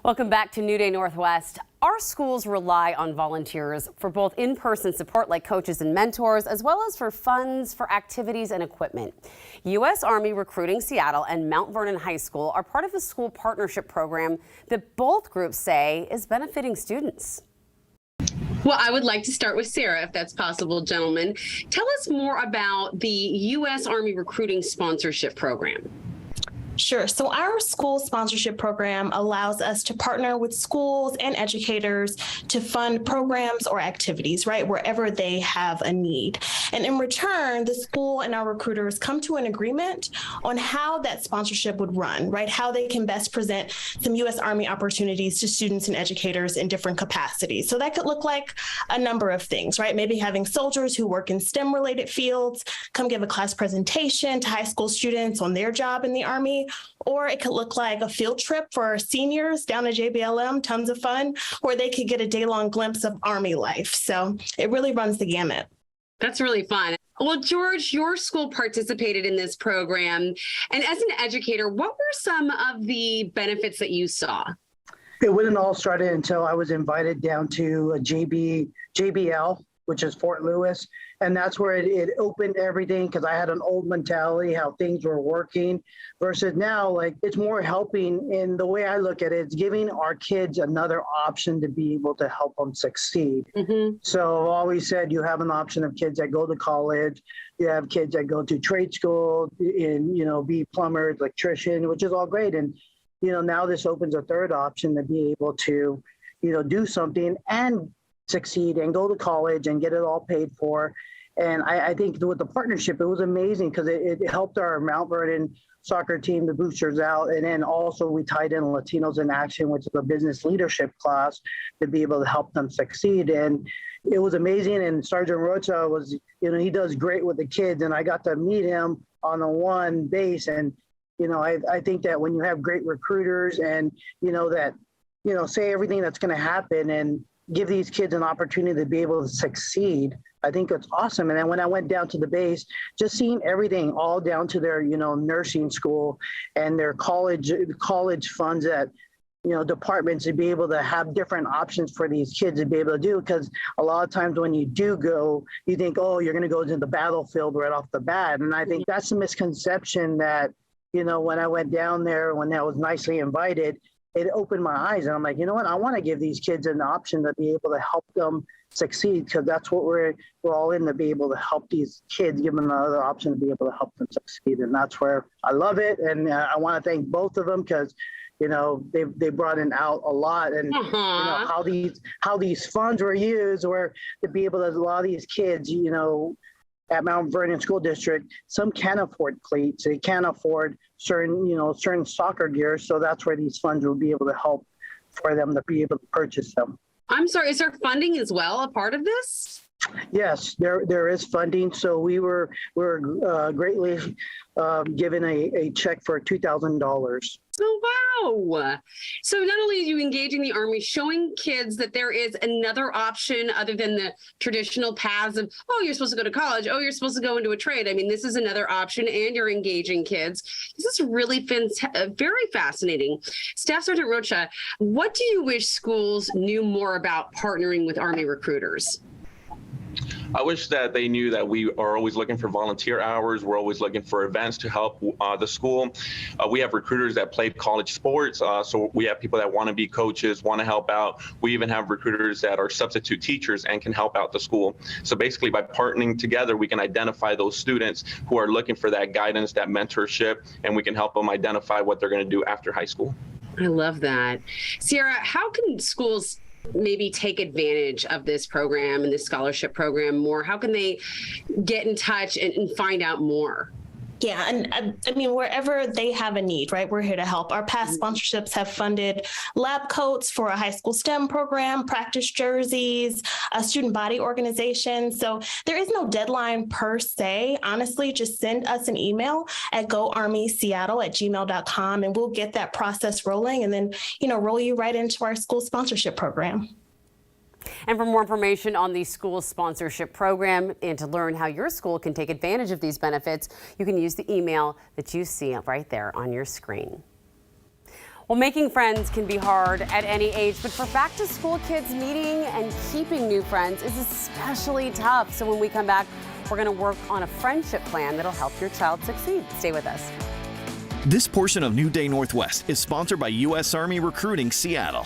Welcome back to New Day Northwest. Our schools rely on volunteers for both in-person support like coaches and mentors, as well as for funds for activities and equipment. U.S. Army Recruiting Seattle and Mount Vernon High School are part of a school partnership program that both groups say is benefiting students. Well, I would like to start with Sarah, if that's possible, gentlemen. Tell us more about the U.S. Army Recruiting Sponsorship Program. Sure. So our school sponsorship program allows us to partner with schools and educators to fund programs or activities, right, wherever they have a need. And in return, the school and our recruiters come to an agreement on how that sponsorship would run, right, how they can best present some U.S. Army opportunities to students and educators in different capacities. So that could look like a number of things, right? Maybe having soldiers who work in STEM-related fields come give a class presentation to high school students on their job in the Army. Or it could look like a field trip for seniors down to JBLM, tons of fun, or they could get a day-long glimpse of Army life. So it really runs the gamut. That's really fun. Well, George, your school participated in this program. And as an educator, what were some of the benefits that you saw? It wouldn't all started until I was invited down to JBL, which is Fort Lewis. And that's where it opened everything, because I had an old mentality, how things were working, versus now, like, it's more helping. In the way I look at it, it's giving our kids another option to be able to help them succeed. So I've always said you have an option of kids that go to college, you have kids that go to trade school and, be plumbers, electrician, which is all great. And, now this opens a third option to be able to, do something and succeed and go to college and get it all paid for. And I think with the partnership, it was amazing because it helped our Mount Vernon soccer team, the boosters out. And then also we tied in Latinos in Action, which is a business leadership class, to be able to help them succeed. And it was amazing. And Sergeant Rocha was, he does great with the kids. And I got to meet him on the one base. And, I think that when you have great recruiters and, say everything that's going to happen and give these kids an opportunity to be able to succeed, I think it's awesome. And then when I went down to the base, just seeing everything all down to their, nursing school and their college funds at, departments, to be able to have different options for these kids to be able to do. Because a lot of times when you do go, you think, oh, you're going to go to the battlefield right off the bat. And I think that's a misconception that, when I went down there, when I was nicely invited, it opened my eyes. And I'm like, you know what? I want to give these kids an option to be able to help them succeed, because that's what we're all in, to be able to help these kids, give them another option to be able to help them succeed. And that's where I love it. And I want to thank both of them, because they brought in out a lot, and how these funds were used, or to be able to, a lot of these kids, at Mount Vernon School District, some can't afford cleats, they can't afford certain soccer gear. So that's where these funds will be able to help for them to be able to purchase them. I'm sorry, is there funding as well a part of this? Yes, there is funding. So we were greatly given a check for $2,000. Oh, wow. So not only are you engaging the Army, showing kids that there is another option other than the traditional paths of, oh, you're supposed to go to college, oh, you're supposed to go into a trade. I mean, this is another option, and you're engaging kids. This is really very fascinating. Staff Sergeant Rocha, what do you wish schools knew more about partnering with Army recruiters? I wish that they knew that we are always looking for volunteer hours. We're always looking for events to help the school. We have recruiters that play college sports. So we have people that want to be coaches, want to help out. We even have recruiters that are substitute teachers and can help out the school. So basically, by partnering together, we can identify those students who are looking for that guidance, that mentorship, and we can help them identify what they're going to do after high school. I love that. Sierra, how can schools maybe take advantage of this program and this scholarship program more? How can they get in touch and find out more? Yeah, and I mean, wherever they have a need, right, we're here to help. Our past sponsorships have funded lab coats for a high school STEM program, practice jerseys, a student body organization. So there is no deadline per se. Honestly, just send us an email at goarmyseattle@gmail.com, and we'll get that process rolling, and then, roll you right into our school sponsorship program. And for more information on the school sponsorship program and to learn how your school can take advantage of these benefits, you can use the email that you see right there on your screen. Well, making friends can be hard at any age, but for back to school kids, meeting and keeping new friends is especially tough. So when we come back, we're going to work on a friendship plan that'll help your child succeed. Stay with us. This portion of New Day Northwest is sponsored by U.S. Army Recruiting Seattle.